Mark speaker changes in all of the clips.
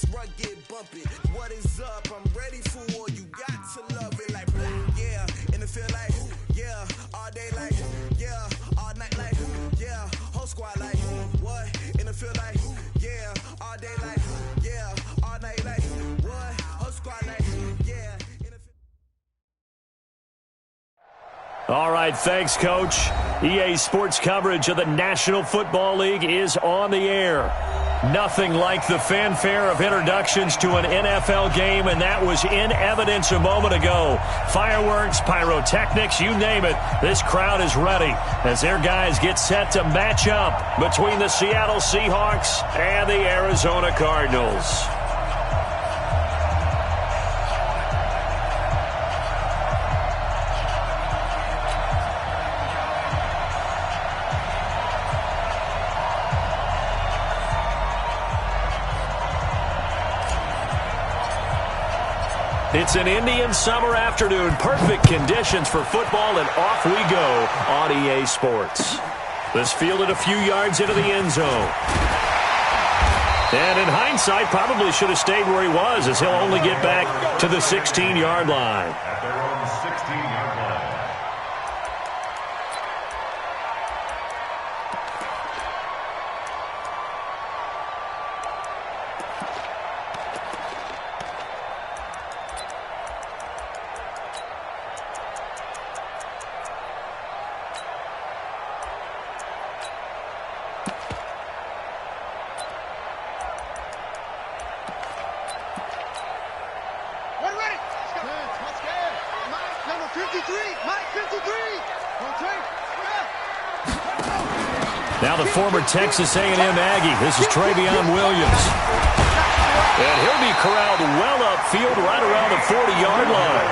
Speaker 1: next run get bumpy. What is up? I'm ready for war. You got to love it like, yeah. And it feel like, yeah. All day like, yeah. All night like, yeah. Whole squad like, what? And it feel like, yeah. All day like, yeah. All night like, what? Whole squad like, yeah.
Speaker 2: All right, thanks, Coach. EA Sports coverage of the National Football League is on the air. Nothing like the fanfare of introductions to an NFL game, and that was in evidence a moment ago. Fireworks, pyrotechnics, you name it. This crowd is ready as their guys get set to match up between the Seattle Seahawks and the Arizona Cardinals. It's an Indian summer afternoon. Perfect conditions for football, and off we go on EA Sports. This fielded a few yards into the end zone. And in hindsight, probably should have stayed where he was, as he'll only get back to the 16-yard line.
Speaker 3: At their own 16-yard line.
Speaker 2: Now the former Texas A&M Aggie. This is Travion Williams. And he'll be corralled well upfield right around the 40-yard line.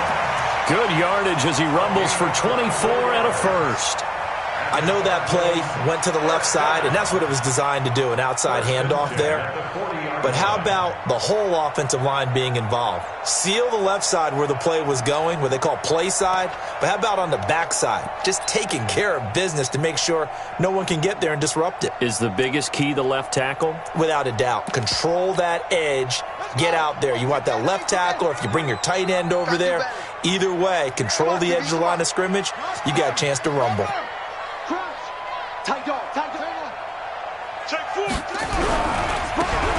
Speaker 2: Good yardage as he rumbles for 24 and a first.
Speaker 4: I know that play went to the left side, and that's what it was designed to do, an outside handoff there. But how about the whole offensive line being involved? Seal the left side where the play was going, what they call play side, but how about on the back side? Just taking care of business to make sure no one can get there and disrupt it.
Speaker 2: Is the biggest key the left tackle?
Speaker 4: Without a doubt. Control that edge. Get out there. You want that left tackle, or if you bring your tight end over there, either way, control the edge of the line of scrimmage, you got a chance to rumble.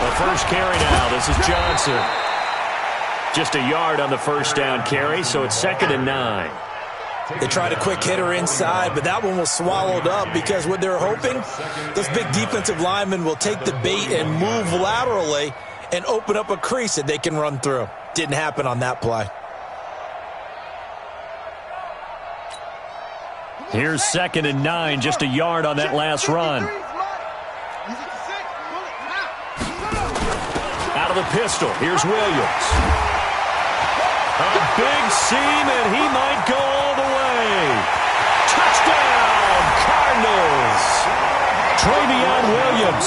Speaker 2: The first carry now. This is Johnson. Just a yard on the first down carry, so it's 2nd and 9.
Speaker 4: They tried a quick hitter inside, but that one was swallowed up because what they're hoping, those big defensive linemen will take the bait and move laterally and open up a crease that they can run through. Didn't happen on that play.
Speaker 2: Here's 2nd and 9, just a yard on that last run. Out of the pistol, here's Williams. A big seam, and he might go all the way. Touchdown, Cardinals. Travion Williams,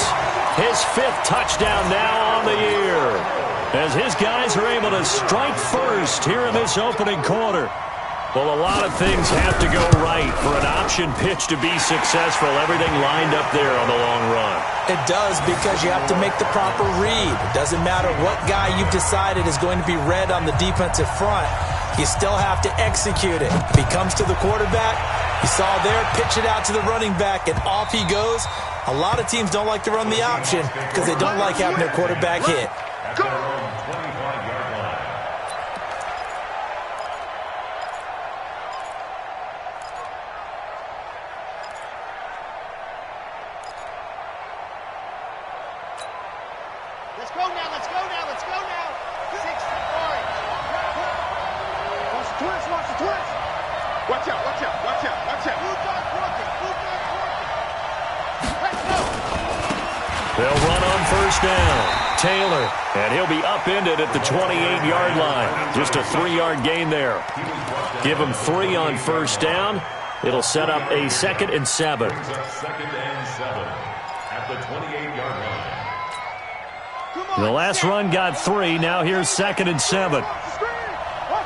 Speaker 2: his 5th touchdown now on the year, as his guys are able to strike first here in this opening quarter. Well, a lot of things have to go right for an option pitch to be successful. Everything lined up there on the long run.
Speaker 4: It does, because you have to make the proper read. It doesn't matter what guy you've decided is going to be read on the defensive front. You still have to execute it. If he comes to the quarterback, you saw there, pitch it out to the running back, and off he goes. A lot of teams don't like to run the option because they don't like having their quarterback hit.
Speaker 3: At their own 25-yard line.
Speaker 5: Let's go now, let's go now, let's go now. 6 orange. Watch the twist, watch the twist.
Speaker 6: Watch out, watch out, watch out, watch out.
Speaker 5: Blue dog working, blue dog working. Let's go.
Speaker 2: They'll run on first down. Taylor, and he'll be upended at the 28-yard line. Just a 3-yard gain there. Give him 3 on first down. It'll set up a 2nd and 7.
Speaker 3: 2nd and 7 at the 28-yard line.
Speaker 2: The last run got 3. Now here's 2nd and 7.
Speaker 5: Watch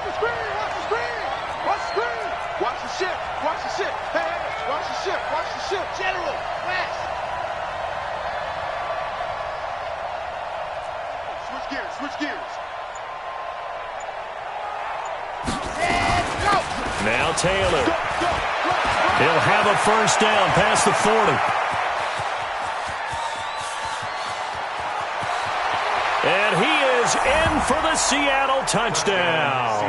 Speaker 5: the screen, watch the screen, watch the screen, watch the screen.
Speaker 6: Watch the ship, watch the ship. Hey, watch the ship, watch the ship.
Speaker 5: General, west.
Speaker 6: Switch gears, Switch gears.
Speaker 2: Now Taylor. He'll have a first down past the 40. And he is in for the Seattle touchdown.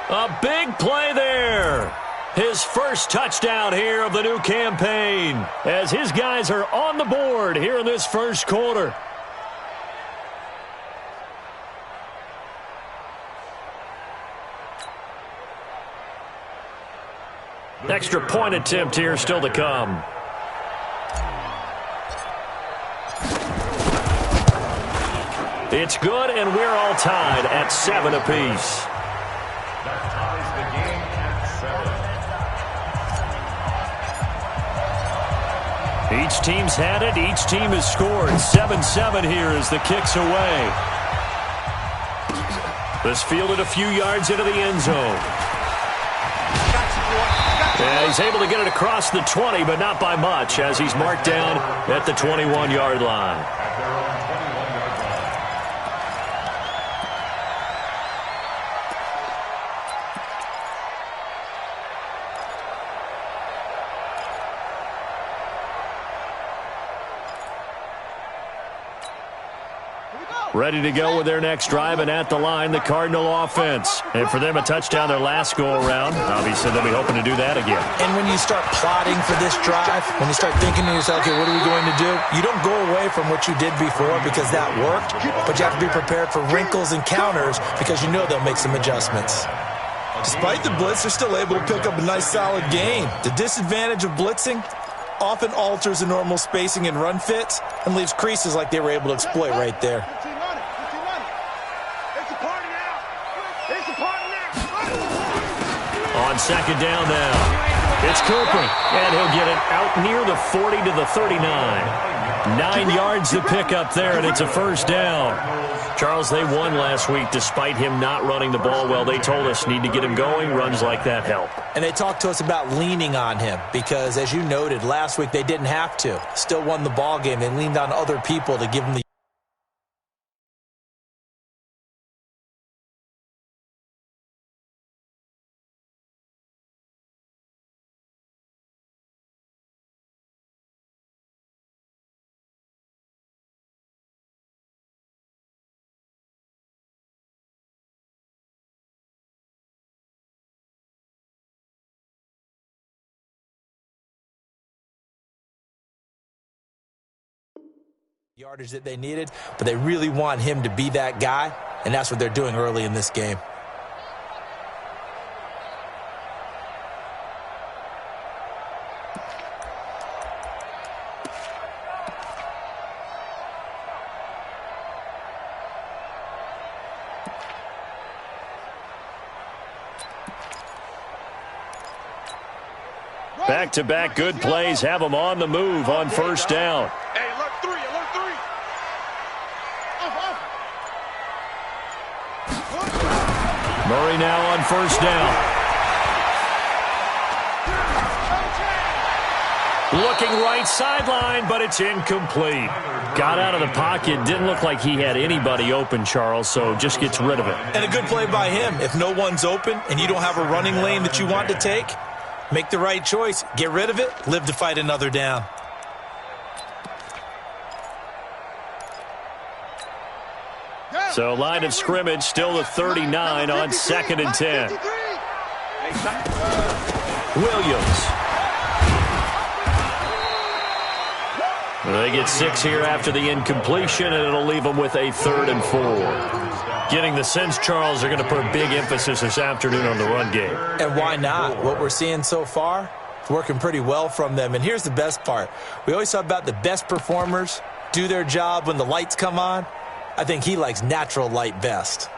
Speaker 2: A big play there. His first touchdown here of the new campaign as his guys are on the board here in this first quarter. Extra point attempt here still to come. It's good, and we're all tied at 7 apiece.
Speaker 3: That ties the game at 7.
Speaker 2: Each team's had it. Each team has scored. 7-7 here as the kick's away. This fielded a few yards into the end zone. And he's able to get it across the 20, but not by much, as he's marked down at the 21-yard line.
Speaker 3: At their own 21-yard line.
Speaker 2: Ready to go with their next drive, and at the line, the Cardinal offense. And for them, a touchdown their last go-around. Obviously, they'll be hoping to do that again.
Speaker 4: And when you start plotting for this drive, when you start thinking to yourself, okay, what are we going to do? You don't go away from what you did before because that worked, but you have to be prepared for wrinkles and counters because you know they'll make some adjustments. Despite the blitz, they're still able to pick up a nice, solid gain. The disadvantage of blitzing often alters the normal spacing and run fits and leaves creases like they were able to exploit right there.
Speaker 2: On second down now, it's Cooper, and he'll get it out near the 40 to the 39. 9 yards to pick up there, and it's a first down. Charles, they won last week despite him not running the ball well. They told us need to get him going. Runs like that help.
Speaker 4: And they talked to us about leaning on him because, as you noted, last week they didn't have to. Still won the ball game. They leaned on other people to give him the yardage that they needed, but they really want him to be that guy, and that's what they're doing early in this game.
Speaker 2: Back-to-back good plays have them on the move on first down.
Speaker 6: Hey, alert 3, alert 3.
Speaker 2: Murray now on first down. Looking right sideline, but it's incomplete. Got out of the pocket. Didn't look like he had anybody open, Charles, so just gets rid of it.
Speaker 4: And a good play by him. If no one's open and you don't have a running lane that you want to take, make the right choice. Get rid of it. Live to fight another down.
Speaker 2: So line of scrimmage still the 39 on 2nd and 10. Williams. They get 6 here after the incompletion, and it'll leave them with a 3rd and 4. Getting the sense, Charles, they're going to put a big emphasis this afternoon on the run game.
Speaker 4: And why not? What we're seeing so far, it's working pretty well from them. And here's the best part. We always talk about the best performers do their job when the lights come on. I think he likes natural light best.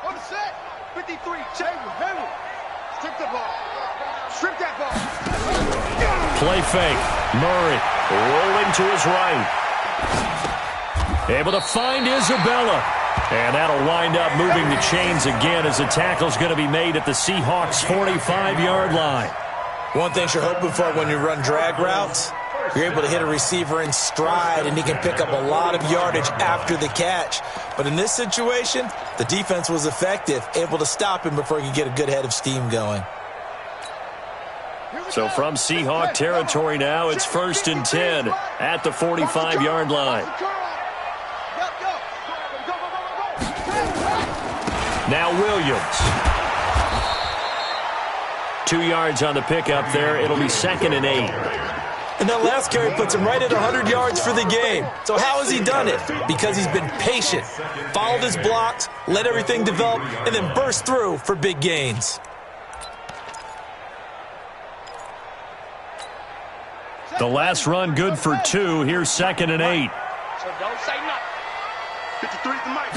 Speaker 6: On the set. 53, Chamber, Henry. Strip the ball. Strip that ball.
Speaker 2: Play fake. Murray rolling to his right. Able to find Isabella. And that'll wind up moving the chains again as the tackle's going to be made at the Seahawks' 45-yard line.
Speaker 4: One thing you're hoping for when you run drag routes, you're able to hit a receiver in stride, and he can pick up a lot of yardage after the catch. But in this situation, the defense was effective, able to stop him before he could get a good head of steam going.
Speaker 2: So from Seahawk territory now, it's 1st and 10 at the 45-yard line. Now Williams. 2 yards on the pickup there. It'll be 2nd and 8.
Speaker 4: And that last carry puts him right at 100 yards for the game. So how has he done it? Because he's been patient, followed his blocks, let everything develop, and then burst through for big gains.
Speaker 2: The last run good for 2. Here's 2nd and 8.
Speaker 6: So don't say nothing. 53 to Mike.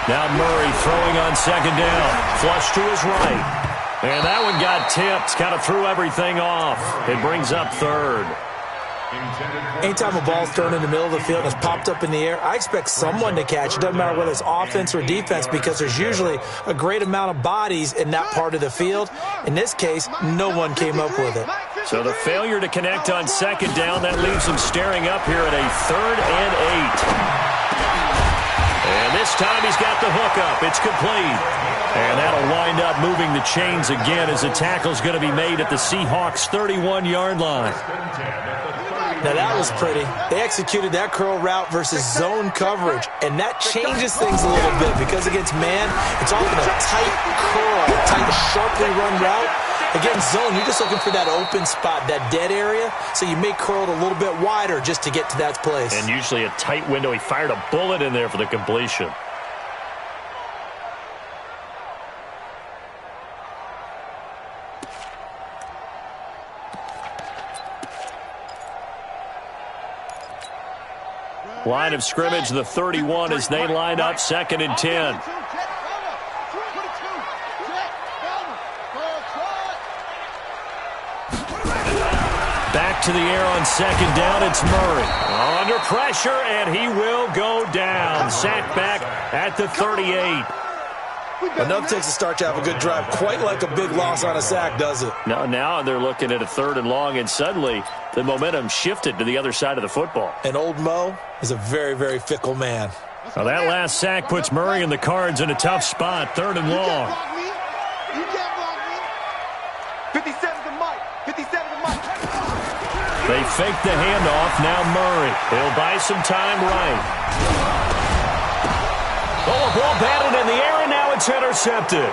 Speaker 2: Now Murray throwing on 2nd down. Flush to his right. And that one got tipped. Kind of threw everything off. It brings up 3rd.
Speaker 4: Anytime a ball's thrown in the middle of the field and is popped up in the air, I expect someone to catch. It doesn't matter whether it's offense or defense, because there's usually a great amount of bodies in that part of the field. In this case, no one came up with it.
Speaker 2: So the failure to connect on 2nd down, that leaves him staring up here at a 3rd and 8. And this time he's got the hook up. It's complete. And that'll wind up moving the chains again as the tackle's going to be made at the Seahawks' 31-yard line.
Speaker 4: Now that was pretty. They executed that curl route versus zone coverage, and that changes things a little bit because against man, it's often a tight curl, tight, sharply run route. Against zone, you're just looking for that open spot, that dead area, so you may curl it a little bit wider just to get to that place.
Speaker 2: And usually a tight window. He fired a bullet in there for the completion. Line of scrimmage, the 31, as they line up 2nd and 10. Back to the air on 2nd down, it's Murray. Under pressure, and he will go down. Sacked back at the 38.
Speaker 4: Enough takes a start to have a good drive. Quite like a big loss on a sack, does it?
Speaker 2: Now they're looking at a 3rd and long, and suddenly the momentum shifted to the other side of the football.
Speaker 4: And old Mo is a very, very fickle man.
Speaker 2: Now that last sack puts Murray and the Cards in a tough spot, 3rd and long.
Speaker 6: You can't block me. 57 to Mike. 57 to Mike.
Speaker 2: They fake the handoff. Now Murray. He'll buy some time right. Oh, a ball batted in the air, and now it's intercepted.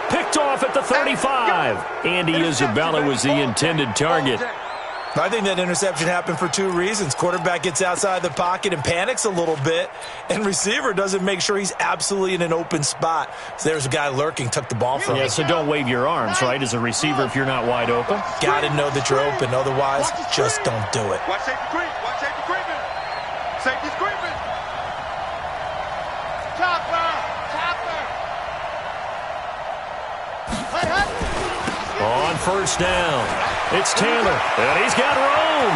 Speaker 2: Picked off at the 35. Andy Isabella was the intended target.
Speaker 4: I think that interception happened for 2 reasons. Quarterback gets outside the pocket and panics a little bit, and receiver doesn't make sure he's absolutely in an open spot. So there's a guy lurking, took the ball from him.
Speaker 2: Yeah, so don't wave your arms, right, as a receiver if you're not wide open.
Speaker 4: Got to know that you're open. Otherwise, just don't do it.
Speaker 6: Watch safety creep. Watch safety creeping. Safety's creeping. Chopper.
Speaker 2: On 1st down, it's Taylor, and he's got room.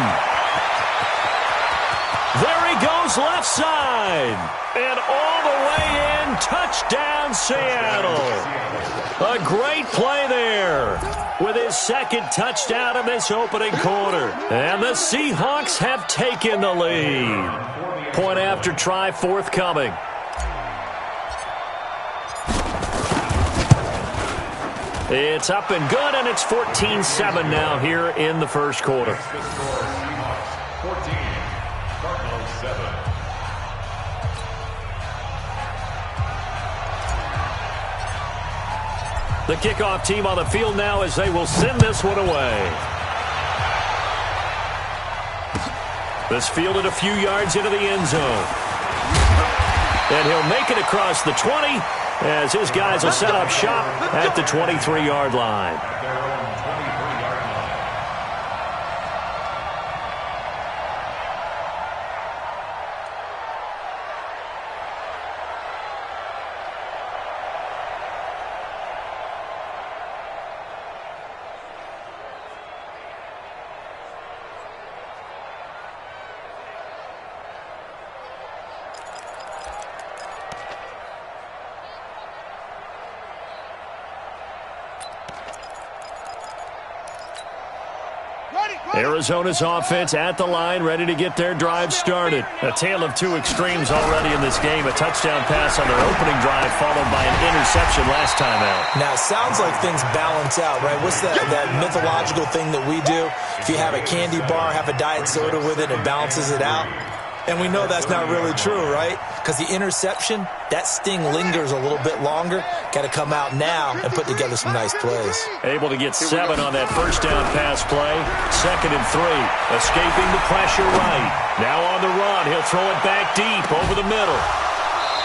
Speaker 2: There he goes left side, and all the way in, touchdown Seattle. A great play there with his 2nd touchdown in this opening quarter. And the Seahawks have taken the lead. Point after try forthcoming. It's up and good, and it's 14-7 now here in the first quarter.
Speaker 3: 14, Cardinals 7.
Speaker 2: The kickoff team on the field now as they will send this one away. This fielded a few yards into the end zone. And he'll make it across the 20 as his guys will set up shop at the 23-yard line. Arizona's offense at the line, ready to get their drive started. A tale of two extremes already in this game. A touchdown pass on their opening drive, followed by an interception last time out.
Speaker 4: Now, it sounds like things balance out, right? What's that mythological thing that we do? If you have a candy bar, have a diet soda with it, it balances it out. And we know that's not really true, right? Because the interception, that sting lingers a little bit longer. Got to come out now and put together some nice plays.
Speaker 2: Able to get 7 on that first down pass play. 2nd and 3. Escaping the pressure right. Now on the run. He'll throw it back deep over the middle.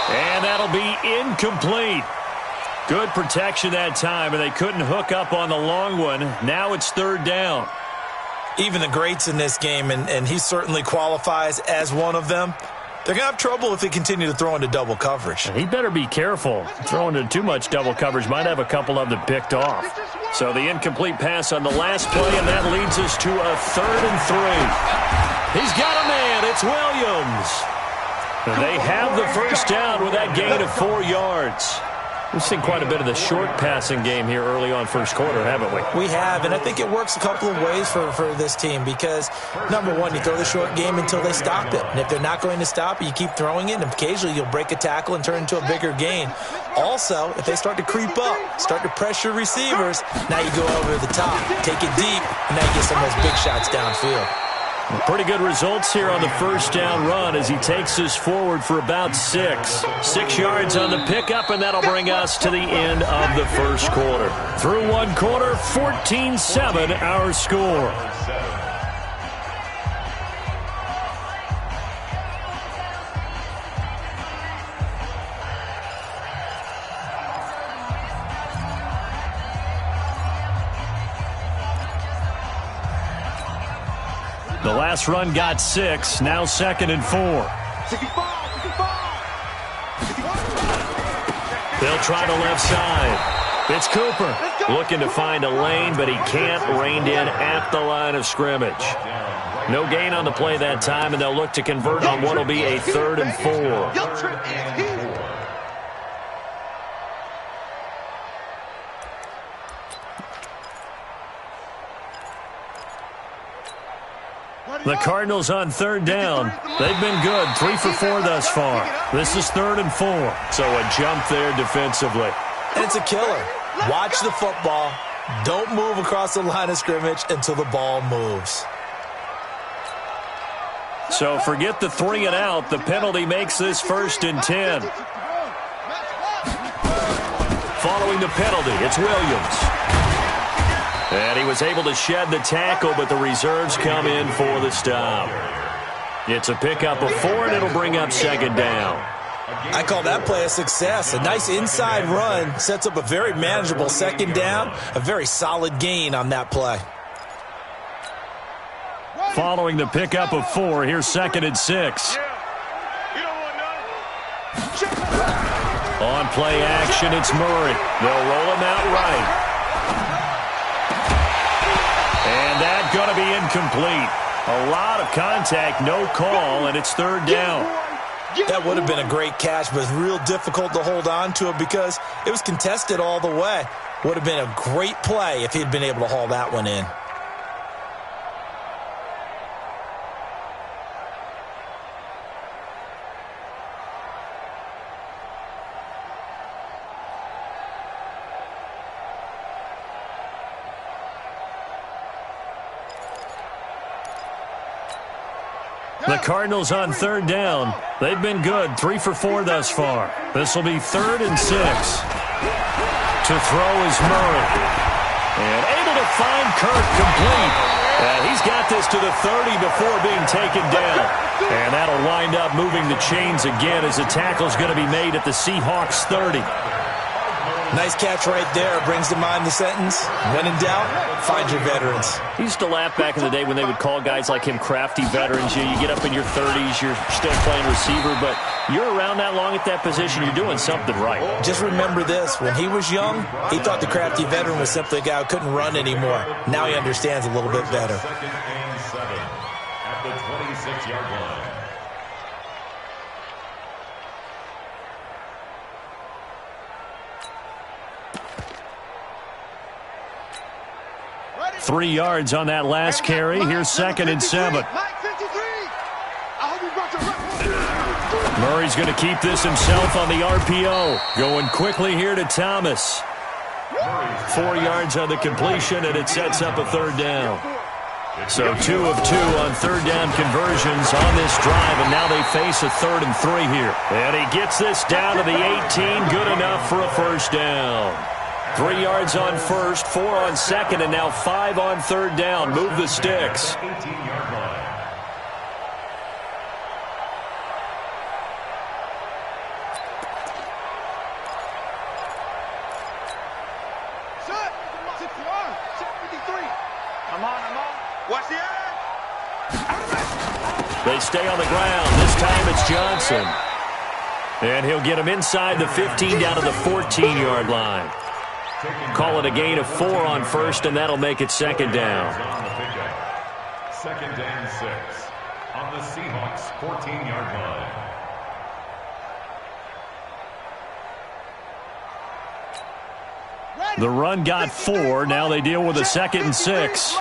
Speaker 2: And that'll be incomplete. Good protection that time, and they couldn't hook up on the long one. Now it's 3rd down.
Speaker 4: Even the greats in this game, and he certainly qualifies as one of them, they're going to have trouble if they continue to throw into double coverage.
Speaker 2: He better be careful. Throwing into too much double coverage might have a couple of them picked off. So the incomplete pass on the last play, and that leads us to a 3rd and 3. He's got a man. It's Williams. They have the first down with that gain of 4 yards. We've seen quite a bit of the short passing game here early on first quarter, haven't we?
Speaker 4: We have, and I think it works a couple of ways for this team because, number one, you throw the short game until they stop it. And if they're not going to stop it, you keep throwing it, and occasionally you'll break a tackle and turn it into a bigger gain. Also, if they start to creep up, start to pressure receivers, now you go over the top, take it deep, and now you get some of those big shots downfield.
Speaker 2: Pretty good results here on the first down run as he takes us forward for about 6. 6 yards on the pickup, and that'll bring us to the end of the first quarter. Through one quarter, 14-7 our score. The last run got 6, now 2nd and 4. They'll try the left side. It's Cooper looking to find a lane, but he can't. Reined in at the line of scrimmage. No gain on the play that time, and they'll look to convert on what will be a 3rd and 4. The Cardinals on 3rd down. They've been good, 3 for 4 thus far. This is 3rd and 4. So a jump there defensively.
Speaker 4: And it's a killer. Watch the football. Don't move across the line of scrimmage until the ball moves.
Speaker 2: So forget the 3 and out. The penalty makes this 1st and 10. Following the penalty, it's Williams. And he was able to shed the tackle, but the reserves come in for the stop. It's a pickup of 4, and it'll bring up 2nd down.
Speaker 4: I call that play a success. A nice inside run sets up a very manageable 2nd down, a very solid gain on that play.
Speaker 2: Following the pickup of 4, here's 2nd and 6. On play action, it's Murray. They'll roll him out right. And that's going to be incomplete. A lot of contact, no call, and it's 3rd down.
Speaker 4: That would have been a great catch, but real difficult to hold on to it because it was contested all the way. Would have been a great play if he'd been able to haul that one in.
Speaker 2: The Cardinals on 3rd down. They've been good, 3 for 4 thus far. This will be 3rd and 6. To throw is Murray. And able to find Kirk complete. And he's got this to the 30 before being taken down. And that'll wind up moving the chains again as the tackle's going to be made at the Seahawks 30.
Speaker 4: Nice catch right there. Brings to mind the sentence, when in doubt, find your veterans.
Speaker 2: He used to laugh back in the day when they would call guys like him crafty veterans. You get up in your 30s, you're still playing receiver, but you're around that long at that position, you're doing something right.
Speaker 4: Just remember this. When he was young, he thought the crafty veteran was simply a guy who couldn't run anymore. Now he understands a little bit better.
Speaker 3: 2nd and 7 at the 26-yard line.
Speaker 6: Ready?
Speaker 2: 3 yards on that last carry. Here's 2nd and 7. Murray's going to keep this himself on the RPO. Going quickly here to Thomas. 4 yards on the completion, and it sets up a 3rd down. So 2 of 2 on 3rd down conversions on this drive, and now they face a 3rd and 3 here. And he gets this down to the 18, good enough for a 1st down. 3 yards on 1st, 4 on 2nd, and now 5 on 3rd down. Move the sticks.
Speaker 3: 18-yard line.
Speaker 6: Watch the eye.
Speaker 2: They stay on the ground. This time it's Johnson. And he'll get him inside the 15 down to the 14-yard line. Call it a gain of 4 on 1st, and that'll make it 2nd down.
Speaker 3: 2nd and 6 on the Seahawks 14-yard line.
Speaker 2: The run got 4. Now they deal with a 2nd and 6.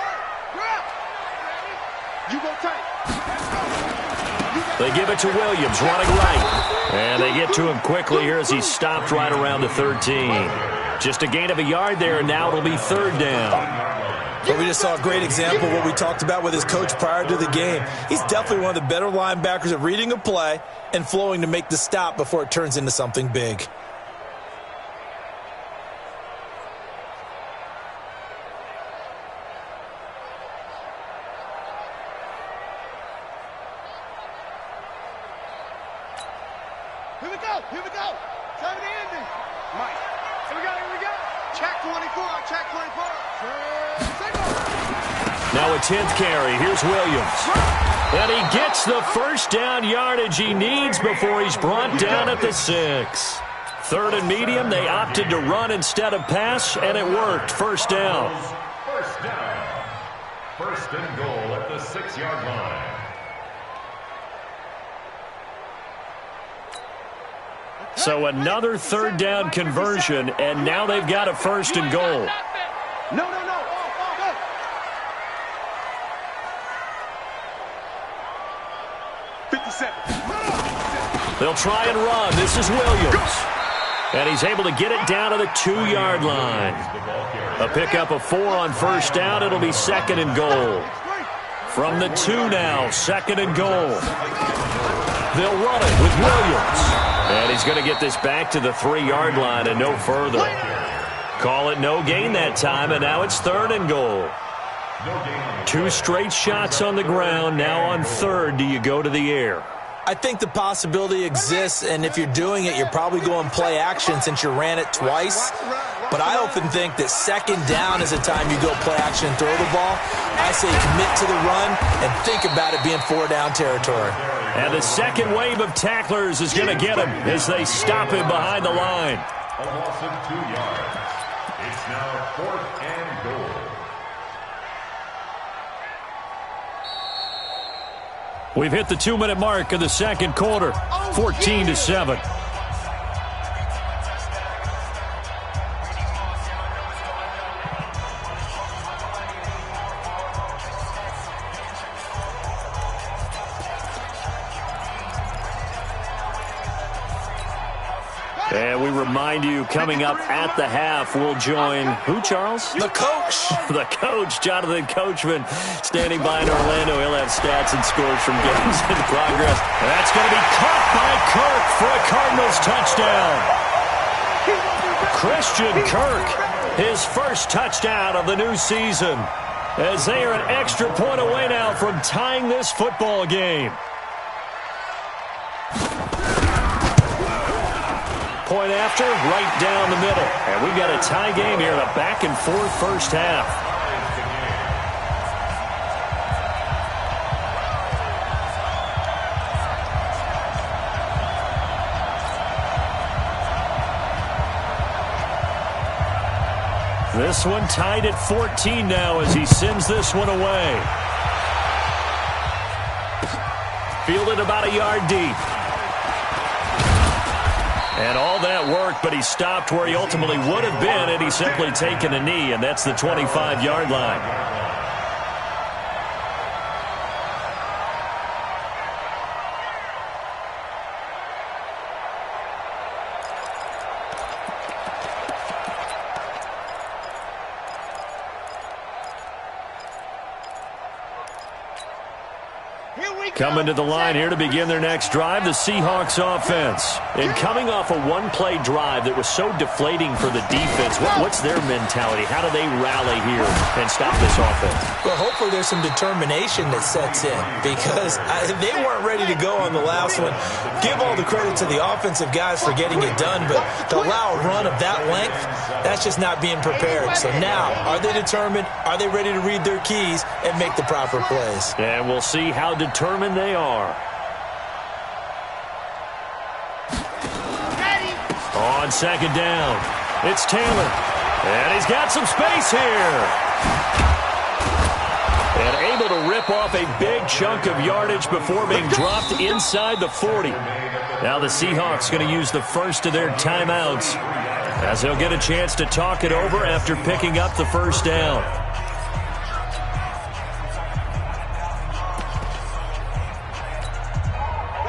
Speaker 2: They give it to Williams, running right. And they get to him quickly here as he stopped right around the 13. Just a gain of a yard there, and now it'll be 3rd down.
Speaker 4: But we just saw a great example of what we talked about with his coach prior to the game. He's definitely one of the better linebackers at reading a play and flowing to make the stop before it turns into something big.
Speaker 6: Here we go. Time to end it. Mike. Here we go. Check 24. Check 24.
Speaker 2: Now a 10th carry. Here's Williams. And he gets the 1st down yardage he needs before he's brought down at the 6. 3rd and medium. They opted to run instead of pass, and it worked. 1st down.
Speaker 3: 1st down. 1st and goal at the 6-yard line.
Speaker 2: So another 3rd down conversion, and now they've got a 1st and goal.
Speaker 6: No. 57.
Speaker 2: They'll try and run. This is Williams. And he's able to get it down to the 2-yard line. A pickup of 4 on 1st down. It'll be 2nd and goal. From the 2 now, 2nd and goal. They'll run it with Williams. And he's going to get this back to the 3-yard line and no further. Call it no gain that time, and now it's 3rd and goal. 2 straight shots on the ground. Now on 3rd, do you go to the air?
Speaker 4: I think the possibility exists, and if you're doing it, you're probably going play action since you ran it twice. But I often think that 2nd down is the time you go play action and throw the ball. I say commit to the run and think about it being 4-down territory.
Speaker 2: And the 2nd wave of tacklers is going to get him as they stop him behind the line.
Speaker 3: A loss of 2 yards. It's now 4th and goal.
Speaker 2: We've hit the 2-minute mark of the 2nd quarter, 14-7. And we remind you, coming up at the half, we'll join who, Charles?
Speaker 4: The coach.
Speaker 2: The coach, Jonathan Coachman, standing by in Orlando. He'll have stats and scores from games in progress. That's going to be caught by Kirk for a Cardinals touchdown. Christian Kirk, his 1st touchdown of the new season, as they are an extra point away now from tying this football game. Point after, right down the middle. And we've got a tie game here in a back-and-forth 1st half. This one tied at 14 now as he sends this one away. Fielded about a yard deep. And all that work, but he stopped where he ultimately would have been had he simply taken a knee, and that's the 25-yard line. Coming to the line here to begin their next drive, the Seahawks offense. And coming off a one-play drive that was so deflating for the defense, what's their mentality? How do they rally here and stop this offense?
Speaker 4: Well, hopefully there's some determination that sets in because they weren't ready to go on the last one. Give all the credit to the offensive guys for getting it done, but to allow a run of that length, that's just not being prepared. So now, are they determined? Are they ready to read their keys and make the proper plays?
Speaker 2: And we'll see how determined they are. On second down, it's Taylor. And he's got some space here. And able to rip off a big chunk of yardage before being dropped inside the 40. Now the Seahawks going to use the first of their timeouts as they'll get a chance to talk it over after picking up the first down.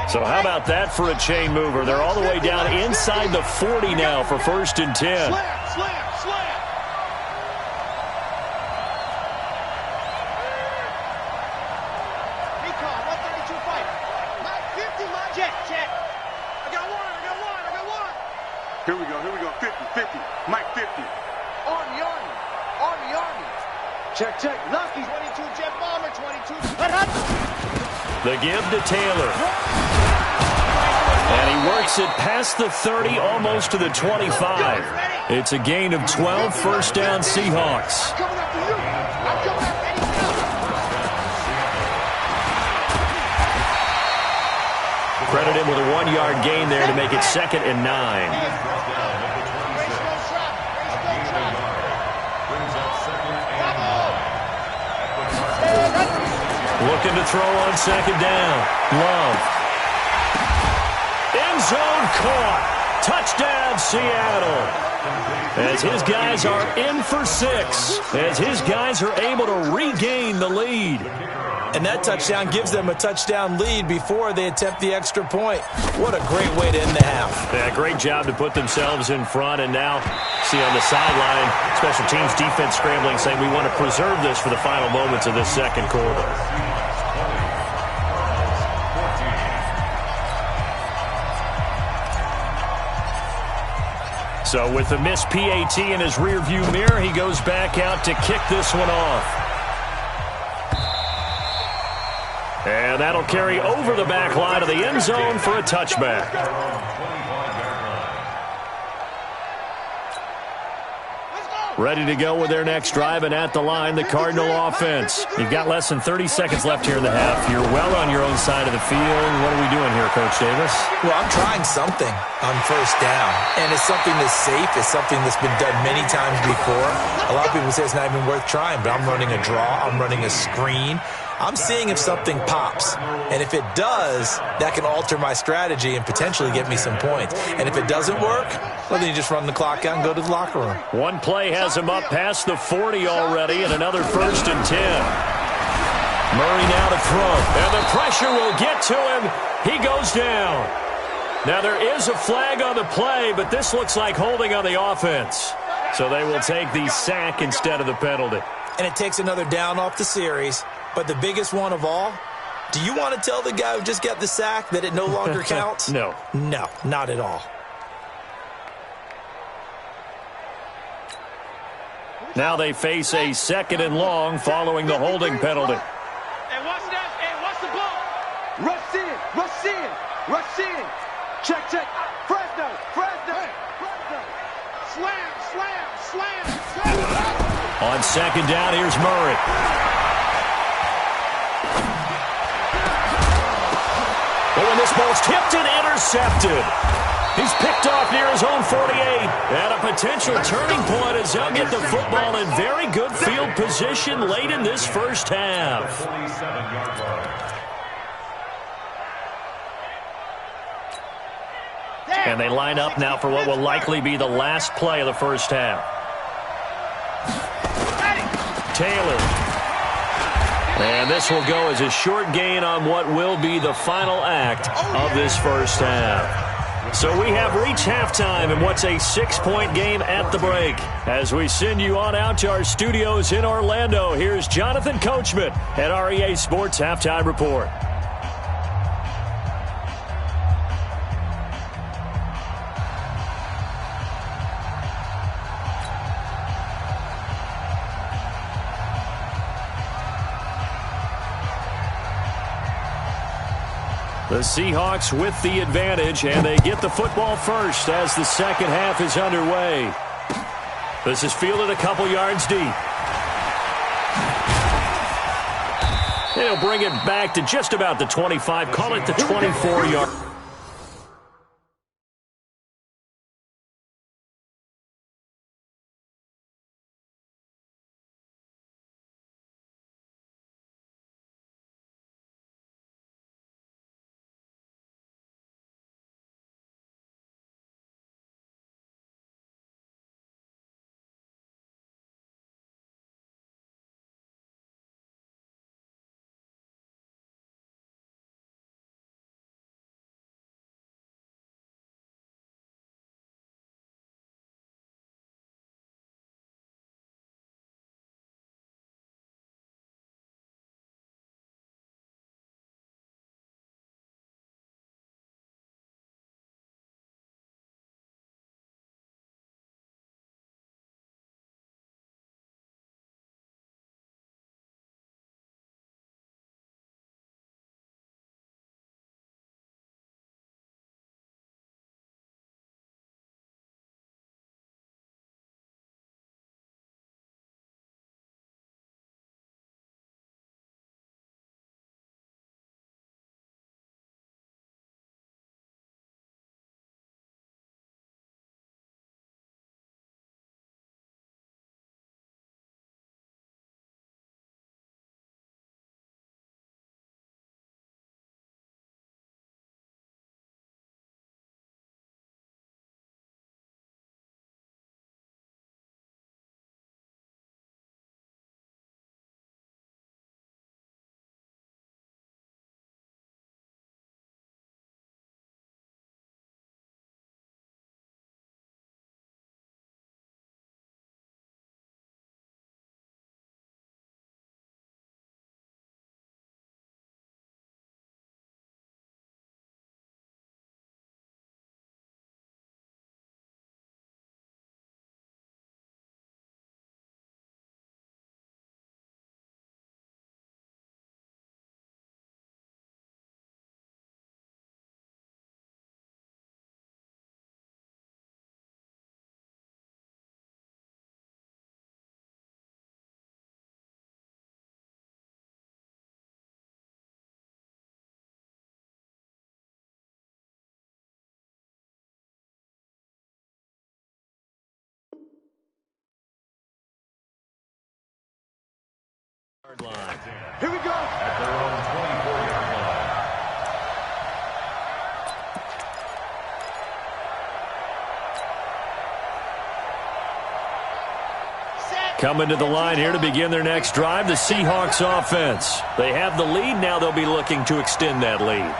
Speaker 2: So how about that for a chain mover? They're all the way down inside the 40 now for 1st and 10.
Speaker 5: Slam. Recon, 132 fight. Mike 50, my check. I got one.
Speaker 6: Here we go. 50. Mike 50. Army. Check. Lucky.
Speaker 5: 22, Jeff Bomber, 22.
Speaker 2: The give to Taylor. And he works it past the 30, almost to the 25. It's a gain of 12, first down Seahawks.
Speaker 5: I'm coming after you.
Speaker 2: Credit him with a 1-yard gain there to make it 2nd and 9. Looking to throw on second down. Love. End zone caught. Touchdown, Seattle. As his guys are in for 6. As his guys are able to regain the lead.
Speaker 4: And that touchdown gives them a touchdown lead before they attempt the extra point. What a great way to end the half.
Speaker 2: Yeah, great job to put themselves in front. And now, see on the sideline, special teams defense scrambling, saying we want to preserve this for the final moments of this second quarter. So with the missed PAT in his rearview mirror, he goes back out to kick this one off. And that'll carry over the back line of the end zone for a touchback. Ready to go with their next drive, and at the line, the Cardinal offense. You've got less than 30 seconds left here in the half. You're well on your own side of the field. What are we doing here, Coach Davis?
Speaker 4: Well, I'm trying something on first down, and it's something that's safe. It's something that's been done many times before. A lot of people say it's not even worth trying, but I'm running a draw. I'm running a screen. I'm seeing if something pops, and if it does, that can alter my strategy and potentially get me some points. And if it doesn't work, well, then you just run the clock out and go to the locker room.
Speaker 2: One play has him up past the 40 already, and another 1st and 10. Murray now to throw, and the pressure will get to him. He goes down. Now, there is a flag on the play, but this looks like holding on the offense. So they will take the sack instead of the penalty.
Speaker 4: And it takes another down off the series. But the biggest one of all, do you want to tell the guy who just got the sack that it no longer counts?
Speaker 2: No.
Speaker 4: No, not at all.
Speaker 2: Now they face a 2nd and long following the holding penalty.
Speaker 5: And what's that? And what's the ball?
Speaker 6: Rush in. Check. Fresno. Slam.
Speaker 2: On second down, here's Murray. But when this ball's tipped and intercepted, he's picked off near his own 48. And a potential turning point as they'll get the football in very good field position late in this first half. And they line up now for what will likely be the last play of the first half. Taylor. And this will go as a short gain on what will be the final act of this first half. So we have reached halftime in what's a 6-point game at the break. As we send you on out to our studios in Orlando, here's Jonathan Coachman at our EA Sports Halftime Report. The Seahawks with the advantage, and they get the football first as the second half is underway. This is fielded a couple yards deep. They'll bring it back to just about the 25, call it the 24-yard.
Speaker 6: Here we go.
Speaker 3: At their own 24-yard line.
Speaker 2: Coming to the line here to begin their next drive, the Seahawks offense. They have the lead. Now they'll be looking to extend that lead.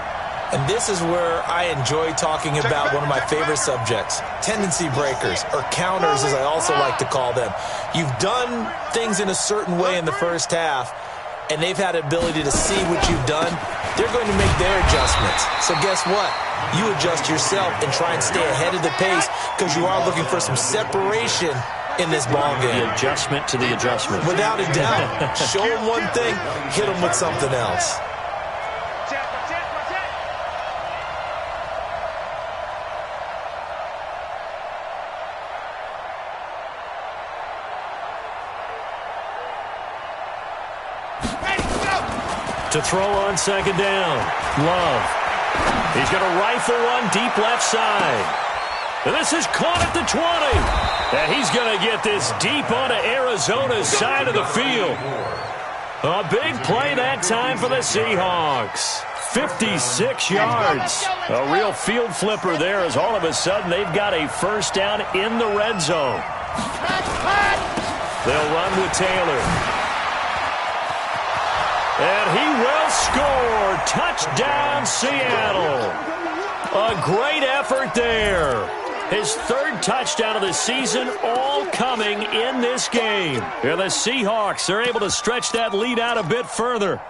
Speaker 4: And this is where I enjoy talking about one of my favorite subjects, tendency breakers, or counters as I also like to call them. You've done things in a certain way in the first half, and they've had the ability to see what you've done. They're going to make their adjustments. So guess what? You adjust yourself and try and stay ahead of the pace because you are looking for some separation in this ball game.
Speaker 2: The adjustment to the adjustment.
Speaker 4: Without a doubt. Show them one thing, hit them with something else.
Speaker 2: To throw on second down. Love. He's going to rifle one deep left side. And this is caught at the 20. And he's going to get this deep onto Arizona's side of the field. A big play that time for the Seahawks. 56 yards. A real field flipper there as all of a sudden they've got a first down in the red zone. They'll run with Taylor. And he will score. Touchdown, Seattle. A great effort there. His third touchdown of the season, all coming in this game. And the Seahawks are able to stretch that lead out a bit further.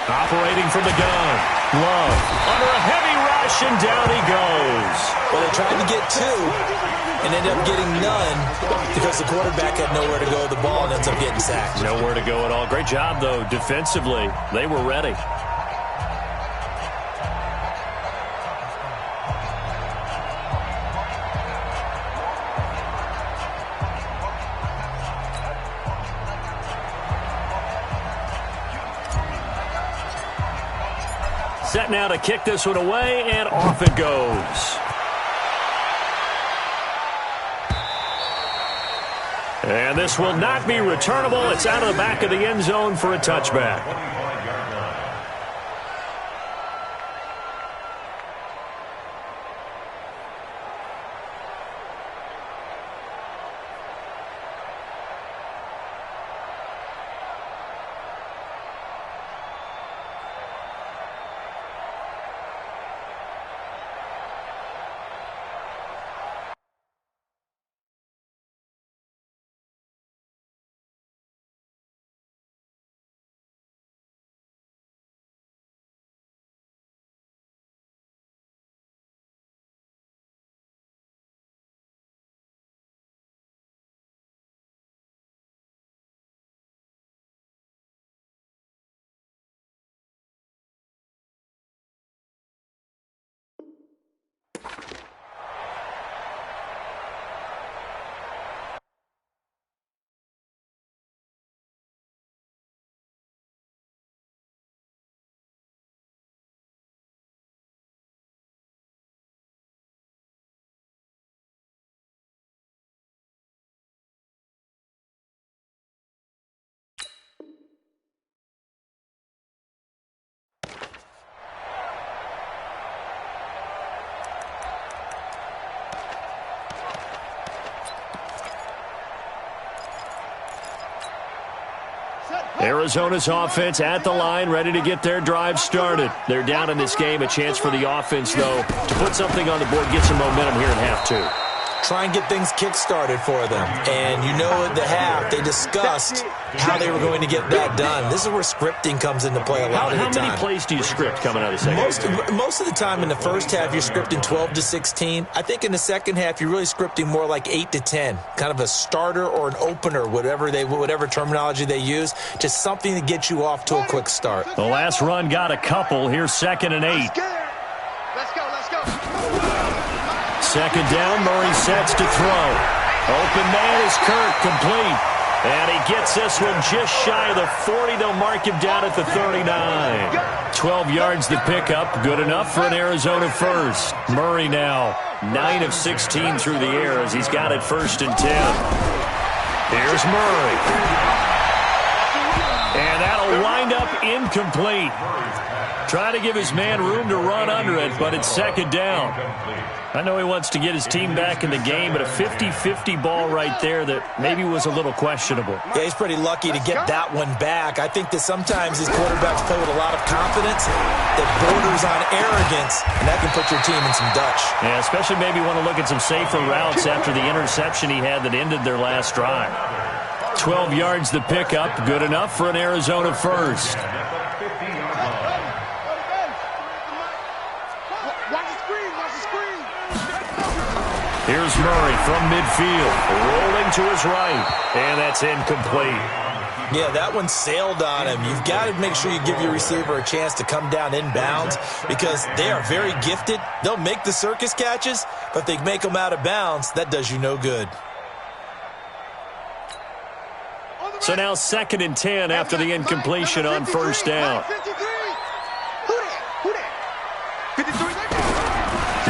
Speaker 2: Operating from the gun. Love under a heavy rush, and down he goes.
Speaker 4: Well, they tried to get two and ended up getting none because the quarterback had nowhere to go with the ball and ends up getting sacked.
Speaker 2: Nowhere to go at all. Great job, though, defensively. They were ready. Set now to kick this one away, and off it goes. And this will not be returnable. It's out of the back of the end zone for a touchback. Arizona's offense at the line, ready to get their drive started. They're down in this game. A chance for the offense, though, to put something on the board, get some momentum here in half two.
Speaker 4: Try and get things kick-started for them. And you know at the half, they discussed how they were going to get that done. This is where scripting comes into play a lot of the time.
Speaker 2: How many plays do you script coming out of the second?
Speaker 4: Most of the time in the first half, you're scripting 12 to 16. I think in the second half, you're really scripting more like 8 to 10. Kind of a starter or an opener, whatever terminology they use. Just something to get you off to a quick start.
Speaker 2: The last run got a couple. Here's 2nd and 8.
Speaker 6: Let's go.
Speaker 2: Second down, Murray sets to throw. Open man is Kirk, complete. And he gets this one just shy of the 40. They'll mark him down at the 39. 12 yards the pickup. Good enough for an Arizona first. Murray now 9 of 16 through the air as he's got it 1st and 10. Here's Murray. And that'll wind up incomplete. Trying to give his man room to run under it, but it's 2nd down. I know he wants to get his team back in the game, but a 50-50 ball right there that maybe was a little questionable.
Speaker 4: Yeah, he's pretty lucky to get that one back. I think that sometimes these quarterbacks play with a lot of confidence that borders on arrogance, and that can put your team in some Dutch.
Speaker 2: Yeah, especially maybe want to look at some safer routes after the interception he had that ended their last drive. 12 yards the pickup, good enough for an Arizona first. Here's Murray from midfield, rolling to his right, and that's incomplete.
Speaker 4: Yeah, that one sailed on him. You've got to make sure you give your receiver a chance to come down inbounds because they are very gifted. They'll make the circus catches, but if they make them out of bounds, that does you no good.
Speaker 2: So now 2nd and 10 after the incompletion on first down.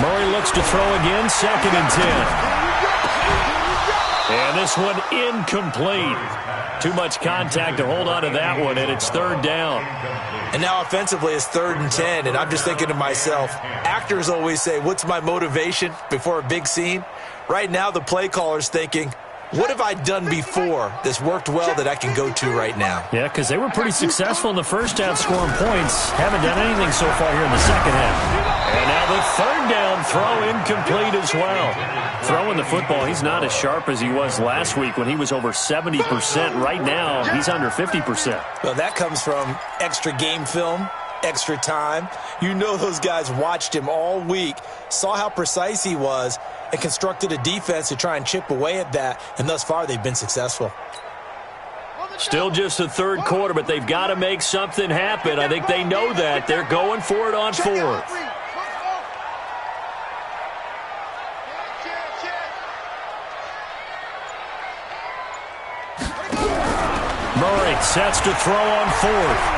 Speaker 2: Murray looks to throw again, 2nd and 10. And this one incomplete. Too much contact to hold on to that one, and it's 3rd down.
Speaker 4: And now offensively it's 3rd and 10, and I'm just thinking to myself, actors always say, what's my motivation before a big scene? Right now the play caller's thinking, what have I done before that's worked well that I can go to right now?
Speaker 2: Yeah, because they were pretty successful in the first half scoring points. Haven't done anything so far here in the second half. And now the 3rd down throw incomplete as well. Throwing the football, he's not as sharp as he was last week when he was over 70%. Right now, he's under 50%.
Speaker 4: Well, that comes from extra game film, extra time. You know those guys watched him all week, saw how precise he was, and constructed a defense to try and chip away at that, and thus far they've been successful.
Speaker 2: Still just the 3rd quarter, but they've got to make something happen. I think they know that. They're going for it on 4th. Murray sets to throw on 4th.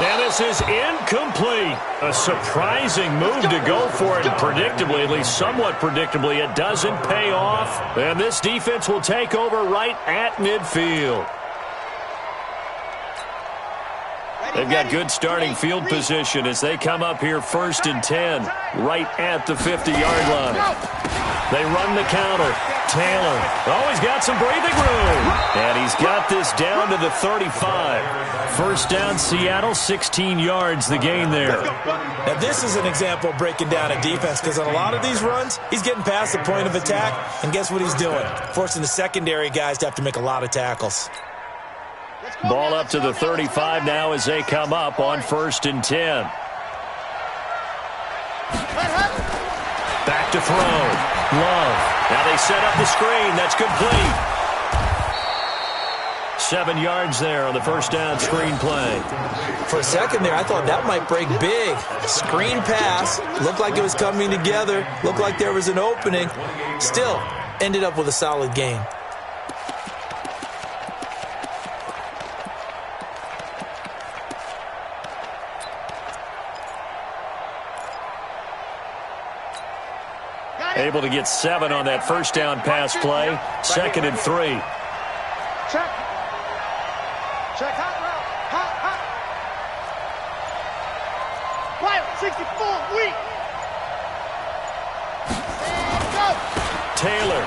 Speaker 2: And this is incomplete. A surprising move to go for it. Predictably, at least somewhat predictably, it doesn't pay off. And this defense will take over right at midfield. They've got good starting field position as they come up here 1st and 10, right at the 50-yard line. They run the counter. Taylor, oh, he's got some breathing room. And he's got this down to the 35. 1st down, Seattle, 16 yards the gain there.
Speaker 4: Now, this is an example of breaking down a defense because on a lot of these runs, he's getting past the point of attack, and guess what he's doing? Forcing the secondary guys to have to make a lot of tackles.
Speaker 2: Ball up to the 35 now as they come up on 1st and 10. Back to throw. Love. Now they set up the screen. That's complete. 7 yards there on the 1st down screen play.
Speaker 4: For a second there, I thought that might break big. Screen pass. Looked like it was coming together. Looked like there was an opening. Still, ended up with a solid game.
Speaker 2: Able to get 7 on that 1st down pass play. 2nd and 3.
Speaker 6: Check. Check. Hot. Quiet. 64. Weak. And go.
Speaker 2: Taylor.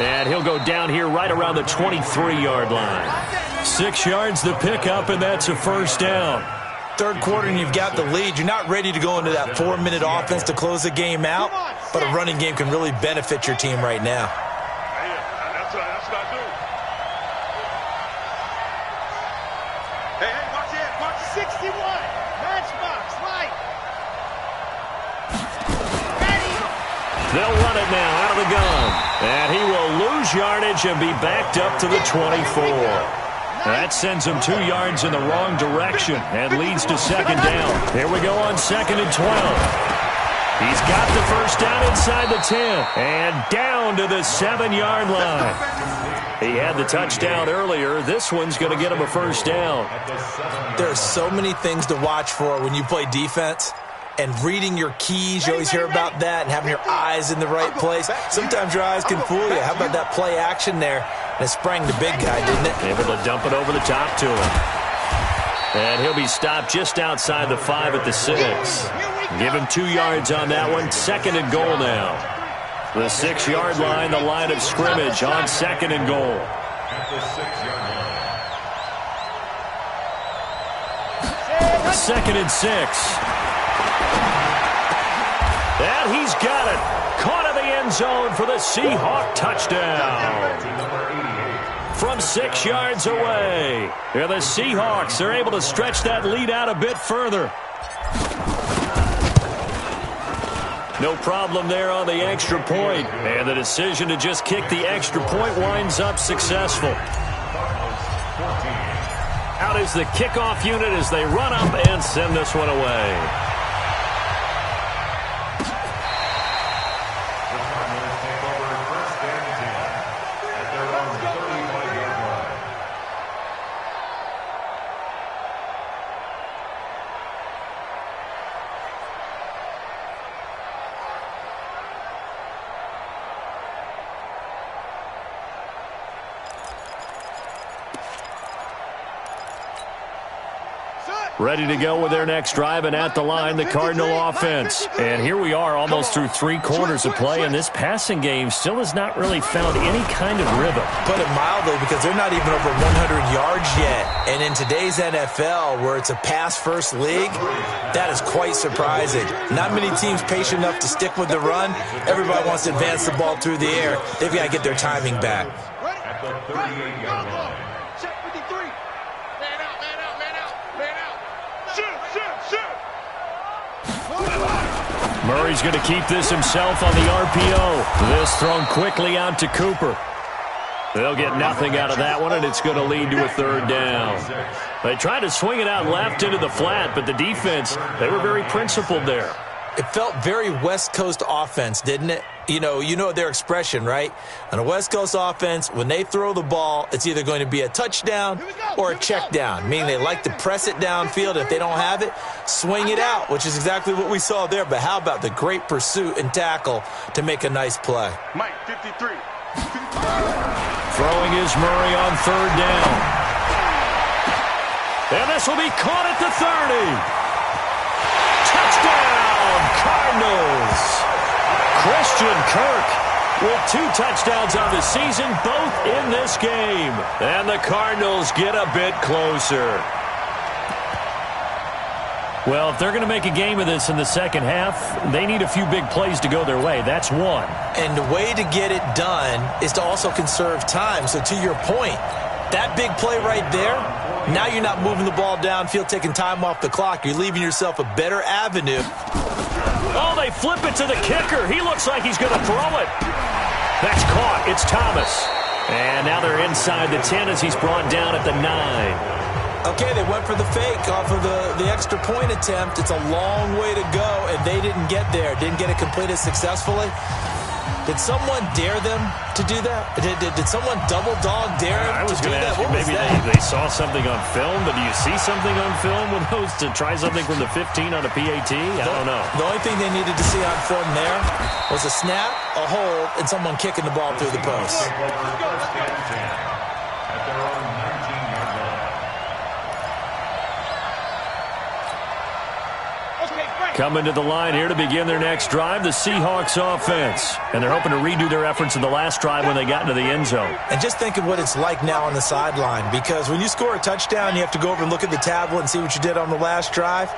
Speaker 2: And he'll go down here right around the 23-yard line. 6 yards the pickup, and that's a 1st down.
Speaker 4: 3rd quarter and you've got the lead. You're not ready to go into that 4-minute offense to close the game out, but a running game can really benefit your team right now.
Speaker 6: That's what I do. Hey, watch it. Watch 61. Matchbox, right. Ready.
Speaker 2: They'll run it now out of the gun. And he will lose yardage and be backed up to the 24. That sends him 2 yards in the wrong direction and leads to 2nd down. Here we go on 2nd and 12. He's got the 1st down inside the 10 and down to the 7-yard line. He had the touchdown earlier. This one's going to get him a 1st down.
Speaker 4: There are so many things to watch for when you play defense. And reading your keys, you always hear about that, and having your eyes in the right place. Sometimes your eyes can fool you. How about that play action there? And it sprang the big guy, didn't it?
Speaker 2: Able to dump it over the top to him. And he'll be stopped just outside the 5 at the 6. Give him 2 yards on that one. 2nd and goal now. The 6-yard line, the line of scrimmage on 2nd and goal.
Speaker 3: At the 6-yard line.
Speaker 2: 2nd and 6. And he's got it. Caught in the end zone for the Seahawk touchdown. From 6 yards away. Here the Seahawks are able to stretch that lead out a bit further. No problem there on the extra point. And the decision to just kick the extra point winds up successful. Out is the kickoff unit as they run up and send this one away. Ready to go with their next drive, and at the line, the Cardinal offense. And here we are almost through 3 quarters of play, and this passing game still has not really found any kind of rhythm.
Speaker 4: Put it mildly, because they're not even over 100 yards yet. And in today's NFL, where it's a pass-first league, that is quite surprising. Not many teams patient enough to stick with the run. Everybody wants to advance the ball through the air. They've got to get their timing back.
Speaker 3: At the 38-yard line.
Speaker 6: Check 53. Man out, man out, man out, man out. Shoot, shoot, shoot.
Speaker 2: Murray's going to keep this himself on the RPO. This thrown quickly out to Cooper. They'll get nothing out of that one, and it's going to lead to a 3rd down. They tried to swing it out left into the flat, but the defense, they were very principled there.
Speaker 4: It felt very West Coast offense, didn't it? You know their expression, right? On a West Coast offense, when they throw the ball, it's either going to be a touchdown or a check down, meaning they like to press it downfield. If they don't have it, swing it out, which is exactly what we saw there. But how about the great pursuit and tackle to make a nice play?
Speaker 6: Mike, 53.
Speaker 2: Throwing is Murray on 3rd down. And this will be caught at the 30. Touchdown, Cardinals. Christian Kirk with 2 touchdowns on the season, both in this game. And the Cardinals get a bit closer. Well, if they're going to make a game of this in the second half, they need a few big plays to go their way. That's one.
Speaker 4: And the way to get it done is to also conserve time. So to your point, that big play right there, now you're not moving the ball downfield, taking time off the clock. You're leaving yourself a better avenue.
Speaker 2: Oh, they flip it to the kicker. He looks like he's going to throw it. That's caught. It's Thomas. And now they're inside the 10 as he's brought down at the 9.
Speaker 4: Okay, they went for the fake off of the extra point attempt. It's a long way to go, and they didn't get there. Didn't get it completed successfully. Did someone dare them to do that? Did someone double dog dare them to do that?
Speaker 2: What was that? Maybe they saw something on film, but do you see something on film with those to try something from the 15 on a PAT? I don't know.
Speaker 4: The only thing they needed to see on film there was a snap, a hold, and someone kicking the ball through the post.
Speaker 2: Coming to the line here to begin their next drive, the Seahawks offense. And they're hoping to redo their efforts in the last drive when they got into the end zone.
Speaker 4: And just think of what it's like now on the sideline, because when you score a touchdown, you have to go over and look at the tablet and see what you did on the last drive.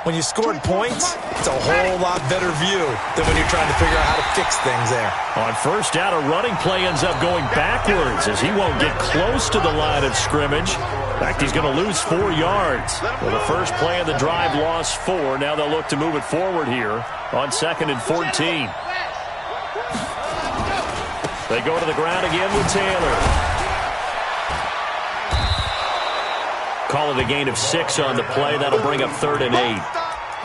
Speaker 4: When you scored points, it's a whole lot better view than when you're trying to figure out how to fix things there.
Speaker 2: On 1st down, a running play ends up going backwards as he won't get close to the line of scrimmage. In fact, he's going to lose 4 yards. Well, the first play of the drive lost 4. Now they'll look to move it forward here on 2nd and 14. They go to the ground again with Taylor. Call it a gain of 6 on the play. That'll bring up 3rd and 8.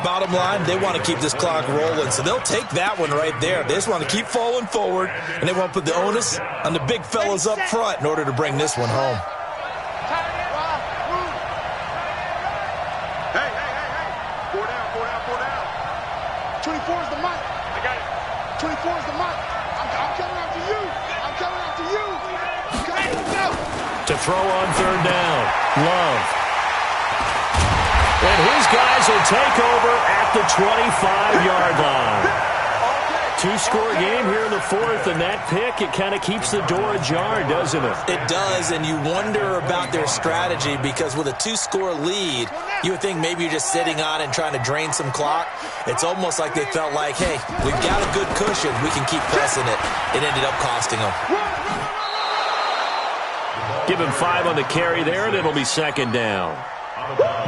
Speaker 4: Bottom line, they want to keep this clock rolling, so they'll take that one right there. They just want to keep falling forward, and they want to put the onus on the big fellas up front in order to bring this one home.
Speaker 6: Hey. 4 down. 24 is the mic. I got it. 24 is the mic. I'm coming after you.
Speaker 2: To throw on 3rd down, Love. And his guys will take over at the 25-yard line. 2-score game here in the 4th, and that pick, it kind of keeps the door ajar, doesn't it?
Speaker 4: It does, and you wonder about their strategy, because with a 2-score lead, you would think maybe you're just sitting on and trying to drain some clock. It's almost like they felt like, hey, we've got a good cushion. We can keep pressing it. It ended up costing them.
Speaker 2: Give him 5 on the carry there, and it'll be 2nd down.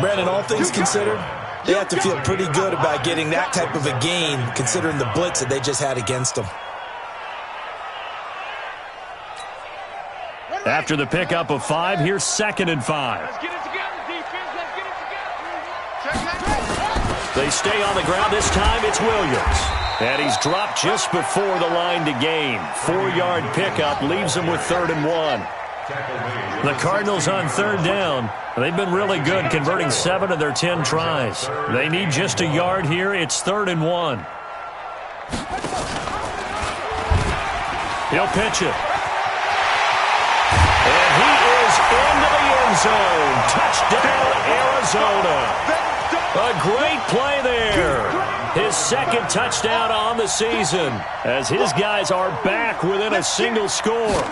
Speaker 4: Brandon, all things considered, They have to feel pretty good about getting that type of a gain, considering the blitz that they just had against them.
Speaker 2: After the pickup of 5, here's 2nd and 5.
Speaker 5: Let's get it together, defense. Let's get it together.
Speaker 2: They stay on the ground. This time it's Williams. And he's dropped just before the line to gain. 4-yard pickup leaves him with 3rd and 1. The Cardinals on 3rd down. They've been really good, converting 7 of their 10 tries. They need just a yard here. It's 3rd and 1. He'll pitch it. And he is into the end zone. Touchdown, Arizona. A great play there. His 2nd touchdown on the season as his guys are back within a single score.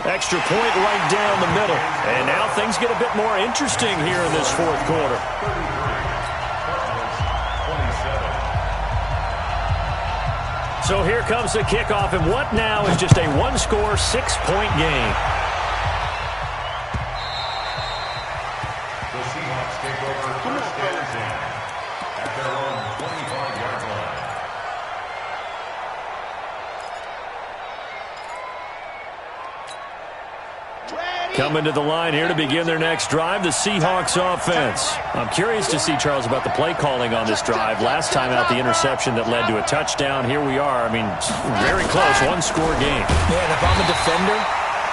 Speaker 2: Extra point right down the middle. And now things get a bit more interesting here in this 4th quarter. So here comes the kickoff, and what now is just a 1-score, 6-point game.
Speaker 3: The Seahawks take over 1st and 10 at their own 25-yard line.
Speaker 2: Coming to the line here to begin their next drive, the Seahawks offense. I'm curious to see, Charles, about the play calling on this drive. Last time out, the interception that led to a touchdown. Here we are. I mean, very close, 1-score game.
Speaker 4: Yeah, and if I'm a defender,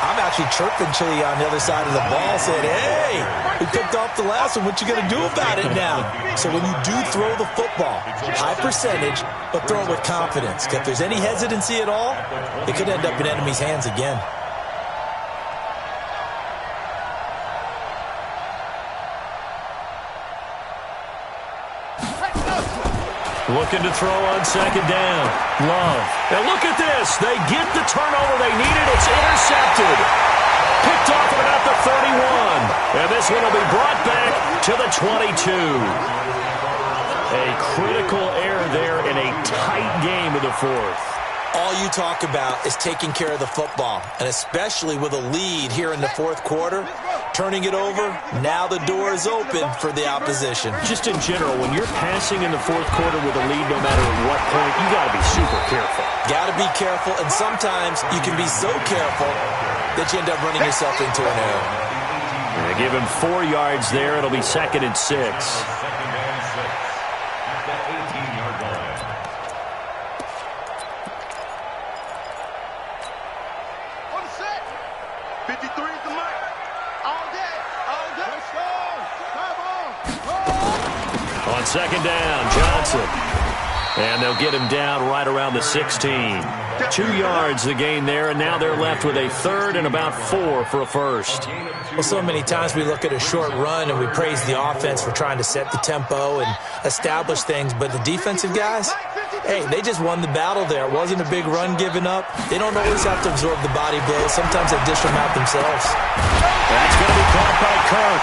Speaker 4: I'm actually chirping Chili on the other side of the ball, saying, hey, we picked off the last one. What you going to do about it now? So when you do throw the football, high percentage, but throw it with confidence. If there's any hesitancy at all, it could end up in enemy's hands again.
Speaker 2: Looking to throw on 2nd down. Love. And look at this. They get the turnover they needed. It's intercepted. Picked off at about the 31. And this one will be brought back to the 22. A critical error there in a tight game of the 4th.
Speaker 4: All you talk about is taking care of the football, and especially with a lead here in the 4th quarter, turning it over, now the door is open for the opposition.
Speaker 2: Just in general, when you're passing in the 4th quarter with a lead, no matter at what point, you got to be super careful.
Speaker 4: Got to be careful, and sometimes you can be so careful that you end up running yourself into an error.
Speaker 2: They give him 4 yards there. It'll be 2nd and 6.
Speaker 3: 2nd and 6 at the 18-yard line.
Speaker 2: On 2nd down, Johnson. And they'll get him down right around the 16. 2 yards the gain there, and now they're left with a 3rd and about 4 for a first.
Speaker 4: Well, so many times we look at a short run and we praise the offense for trying to set the tempo and establish things, but the defensive guys, hey, they just won the battle there. It wasn't a big run given up. They don't always have to absorb the body blows. Sometimes they dish them out themselves.
Speaker 2: That's going to be caught by Kirk.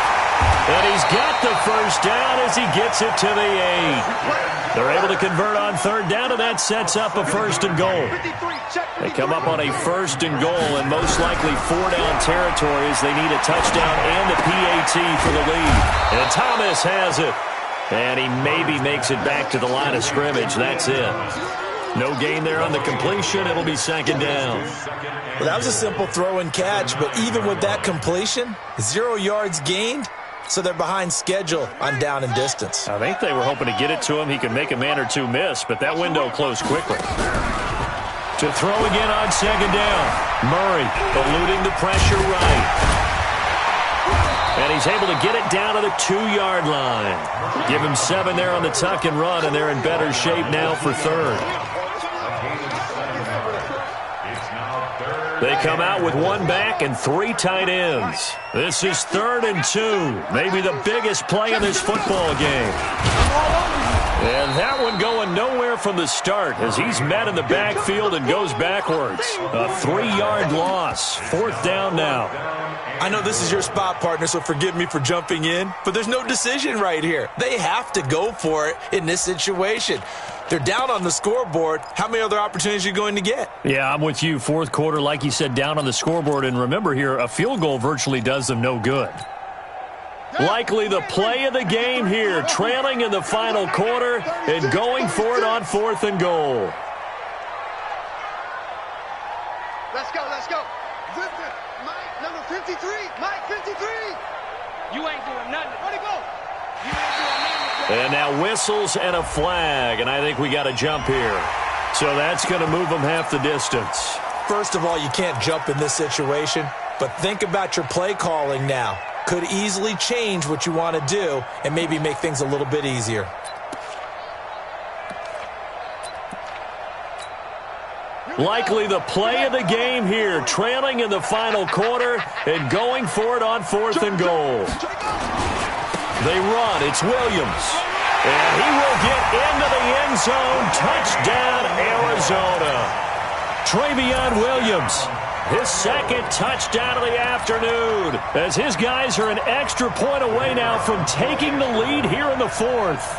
Speaker 2: And he's got the first down as he gets it to the 8. They're able to convert on 3rd down, and that sets up a 1st and goal. They come up on a 1st and goal, and most likely 4-down territory as they need a touchdown and the PAT for the lead. And Thomas has it. And he maybe makes it back to the line of scrimmage. That's it. No gain there on the completion. It'll be 2nd down.
Speaker 4: Well, that was a simple throw and catch, but even with that completion, 0 yards gained, so they're behind schedule on down and distance.
Speaker 2: I think they were hoping to get it to him. He could make a man or two miss, but that window closed quickly. To throw again on 2nd down. Murray eluding the pressure right. And he's able to get it down to the 2-yard line. Give him 7 there on the tuck and run, and they're in better shape now for 3rd. They come out with 1 back and 3 tight ends. This is 3rd and 2. Maybe the biggest play in this football game. And that one going nowhere from the start as he's met in the backfield and goes backwards. A 3-yard loss. 4th down now.
Speaker 4: I know this is your spot, partner, so forgive me for jumping in, but there's no decision right here. They have to go for it in this situation. They're down on the scoreboard. How many other opportunities are you going to get?
Speaker 2: Yeah, I'm with you. 4th quarter, like you said, down on the scoreboard. And remember here, a field goal virtually does them no good. Likely the play of the game here, trailing in the final quarter and going for it on 4th and goal.
Speaker 5: Let's go, let's go. Mike, number 53. Mike, 53. You ain't doing nothing. Where'd he go? You ain't doing nothing.
Speaker 2: And now whistles and a flag, and I think we got a jump here. So that's going to move them half the distance.
Speaker 4: First of all, you can't jump in this situation, but think about your play calling now. Could easily change what you want to do and maybe make things a little bit easier.
Speaker 2: Likely the play of the game here, trailing in the final quarter and going for it on 4th and goal. They run. It's Williams. And he will get into the end zone. Touchdown, Arizona. Travion Williams, his 2nd touchdown of the afternoon, as his guys are an extra point away now from taking the lead here in the 4th.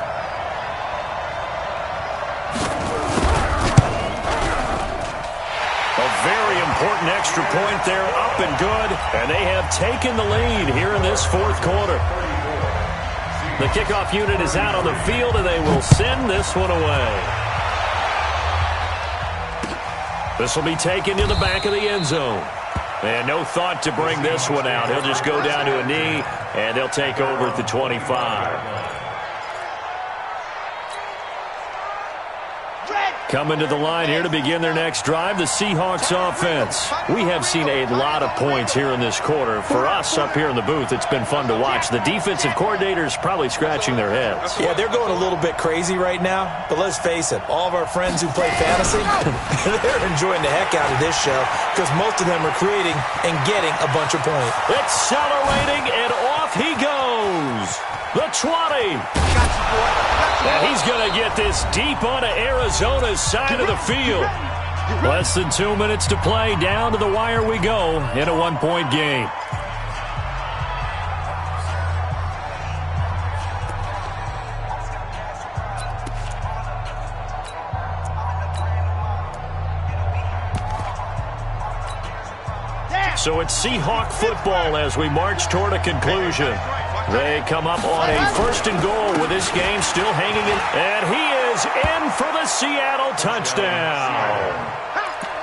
Speaker 2: Very important extra point there, up and good, and they have taken the lead here in this 4th quarter. The kickoff unit is out on the field, and they will send this one away. This will be taken to the back of the end zone. And no thought to bring this one out. He'll just go down to a knee, and they'll take over at the 25. Coming to the line here to begin their next drive, the Seahawks offense. We have seen a lot of points here in this quarter. For us up here in the booth, it's been fun to watch. The defensive coordinators probably scratching their heads.
Speaker 4: Yeah, they're going a little bit crazy right now, but let's face it, all of our friends who play fantasy, they're enjoying the heck out of this show because most of them are creating and getting a bunch of points.
Speaker 2: Accelerating, and off he goes. The 20. And he's going to get this deep onto Arizona's side of the field. Less than 2 minutes to play. Down to the wire we go in a 1-point game. So it's Seahawk football as we march toward a conclusion. They come up on a 1st and goal with this game still hanging in. And he is in for the Seattle touchdown.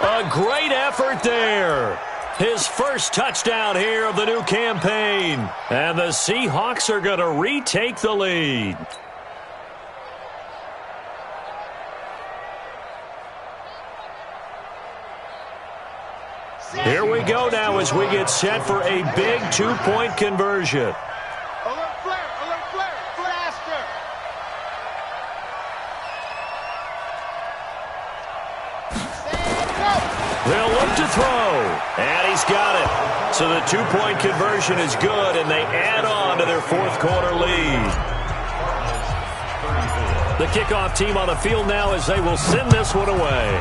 Speaker 2: A great effort there. His first touchdown here of the new campaign. And the Seahawks are going to retake the lead. Here we go now as we get set for a big 2-point conversion.
Speaker 5: Alert flare, blaster.
Speaker 2: They'll look to throw, and he's got it. So the 2-point conversion is good, and they add on to their 4th quarter lead. The kickoff team on the field now as they will send this one away.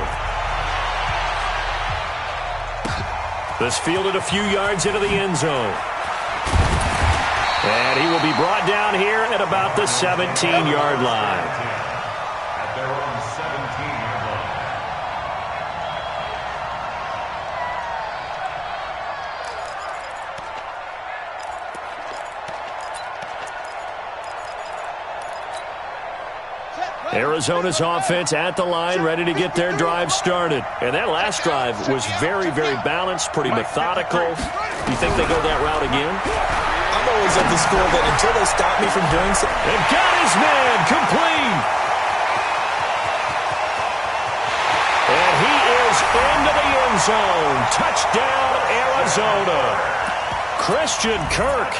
Speaker 2: This fielded a few yards into the end zone. And he will be brought down here at about the 17-yard line.
Speaker 3: At their own 17-yard line.
Speaker 2: Arizona's offense at the line, ready to get their drive started. And that last drive was very, very balanced, pretty methodical. You think they go that route again?
Speaker 4: I'm always of the school that until they stop me from doing so.
Speaker 2: And got his man complete. And he is into the end zone. Touchdown, Arizona. Christian Kirk,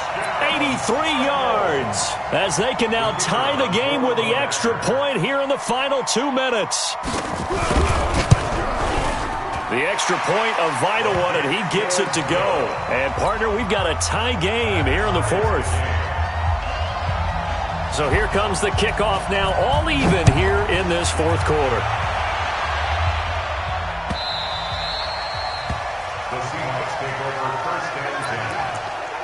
Speaker 2: 83 yards, as they can now tie the game with the extra point here in the final 2 minutes. The extra point, a vital one, and he gets it to go. And, partner, we've got a tie game here in the 4th. So here comes the kickoff now, all even here in this 4th quarter.
Speaker 3: The Seahawks take over 1st and 10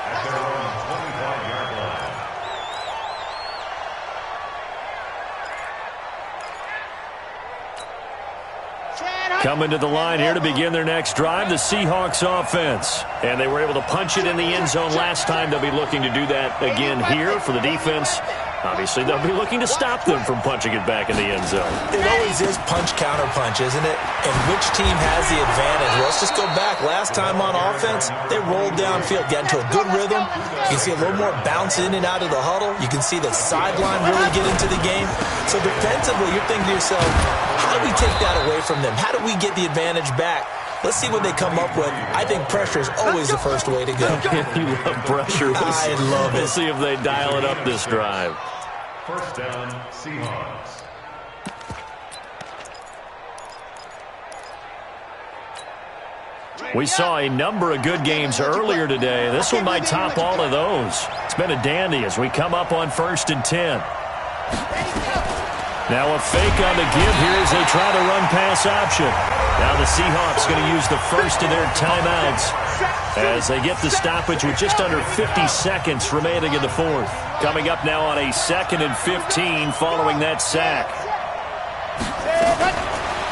Speaker 3: at their own 25-yard line.
Speaker 2: Coming to the line here to begin their next drive, the Seahawks offense. And they were able to punch it in the end zone last time. They'll be looking to do that again here for the defense. Obviously, they'll be looking to stop them from punching it back in the end zone.
Speaker 4: It always is punch-counter-punch, isn't it? And which team has the advantage? Well, let's just go back. Last time on offense, they rolled downfield, got into a good rhythm. You can see a little more bounce in and out of the huddle. You can see the sideline really get into the game. So defensively, you're thinking to yourself, how do we take that away from them? How do we get the advantage back? Let's see what they come up with. I think pressure is always the first way to go.
Speaker 2: You love pressure.
Speaker 4: I love it.
Speaker 2: We'll see if they dial it up this drive.
Speaker 3: First down, Seahawks.
Speaker 2: We saw a number of good games earlier today. This one might top all of those. It's been a dandy as we come up on 1st and 10. Now a fake on the give here as they try the run-pass option. Now the Seahawks going to use the first of their timeouts as they get the stoppage with just under 50 seconds remaining in the fourth. Coming up now on a 2nd and 15 following that sack.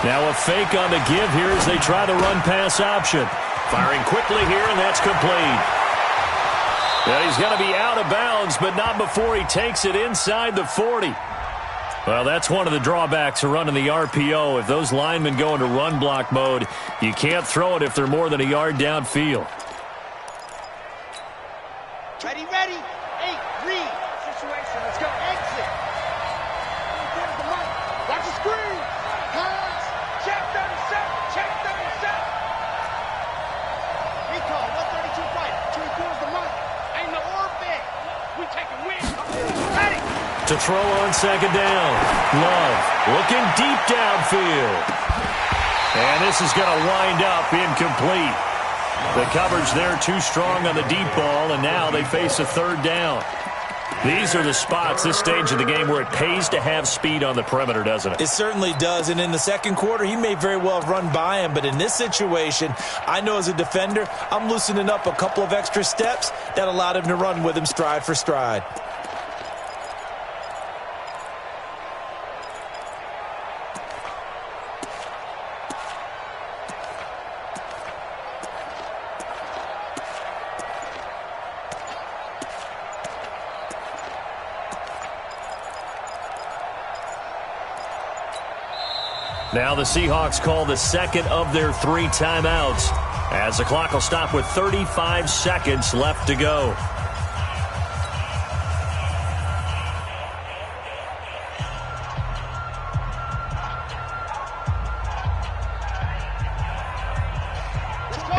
Speaker 2: Now a fake on the give here as they try the run-pass option. Firing quickly here, and that's complete. Now he's going to be out of bounds, but not before he takes it inside the 40. Well, that's one of the drawbacks of running the RPO. If those linemen go into run block mode, you can't throw it if they're more than a yard downfield.
Speaker 5: Ready, ready. 8, read. Situation. Let's go. Exit. There's the mic. Watch the screen. Pass. Check 37. Check 37. Recall. 132 right. 24's the mic. Ain't no orbit. We taking win. Ready.
Speaker 2: To throw on 2nd down. Love looking deep downfield. And this is going to wind up incomplete. The coverage there too strong on the deep ball, and now they face a 3rd down. These are the spots, this stage of the game, where it pays to have speed on the perimeter, doesn't it?
Speaker 4: It certainly does, and in the second quarter, he may very well have run by him, but in this situation, I know as a defender, I'm loosening up a couple of extra steps that allowed him to run with him stride for stride.
Speaker 2: Now the Seahawks call the 2nd of their 3 timeouts as the clock will stop with 35 seconds left to go.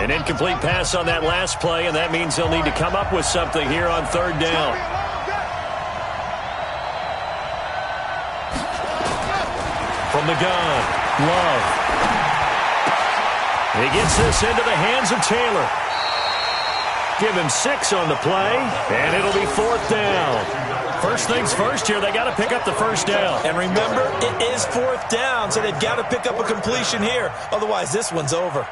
Speaker 2: An incomplete pass on that last play, and that means they'll need to come up with something here on 3rd down. From the gun. Love. He gets this into the hands of Taylor. Give him 6 on the play, and it'll be 4th down. First things first here, they got to pick up the first down.
Speaker 4: And remember, it is 4th down, so they've got to pick up a completion here. Otherwise, this one's over.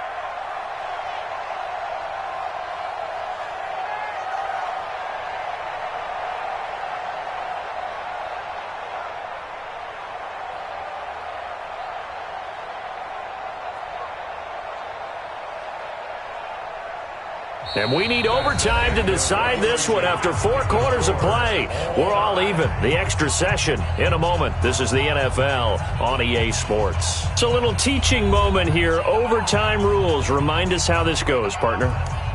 Speaker 2: And we need overtime to decide this one after 4 quarters of play. We're all even. The extra session in a moment. This is the NFL on EA Sports. It's a little teaching moment here. Overtime rules. Remind us how this goes, partner.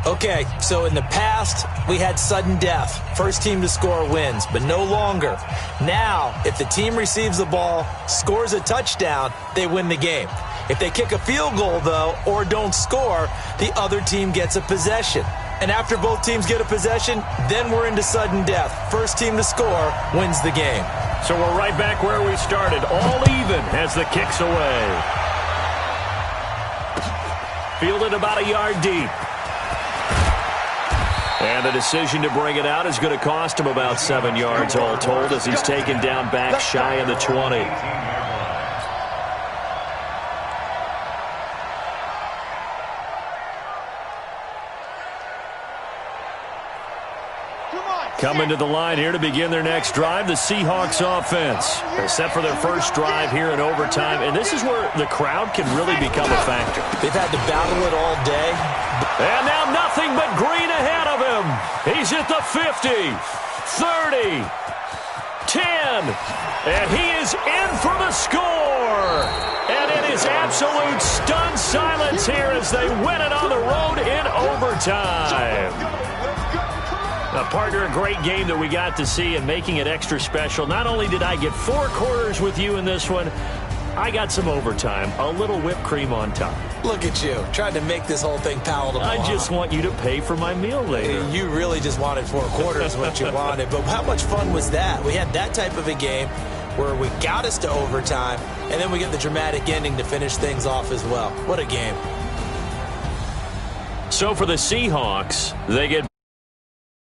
Speaker 4: Okay, so in the past, we had sudden death. First team to score wins, but no longer. Now, if the team receives the ball, scores a touchdown, they win the game. If they kick a field goal, though, or don't score, the other team gets a possession. And after both teams get a possession, then we're into sudden death. First team to score wins the game.
Speaker 2: So we're right back where we started, all even as the kick's away. Fielded about a yard deep. And the decision to bring it out is going to cost him about 7 yards all told as he's taken down back shy of the 20.
Speaker 5: Come on,
Speaker 2: Coming to the line here to begin their next drive, the Seahawks offense. They're set for their first drive here in overtime, and this is where the crowd can really become a factor.
Speaker 4: They've had to battle it all day.
Speaker 2: And now nothing but green ahead of him. He's at the 50, 30, 10, and he is in for the score. And it is absolute stunned silence here as they win it on the road in overtime. Now, partner, a great game that we got to see and making it extra special. Not only did I get 4 quarters with you in this one, I got some overtime, a little whipped cream on top.
Speaker 4: Look at you, trying to make this whole thing palatable.
Speaker 2: I just want you to pay for my meal later.
Speaker 4: You really just wanted 4 quarters what you wanted. But how much fun was that? We had that type of a game where we got us to overtime, and then we get the dramatic ending to finish things off as well. What a game.
Speaker 2: So for the Seahawks, they get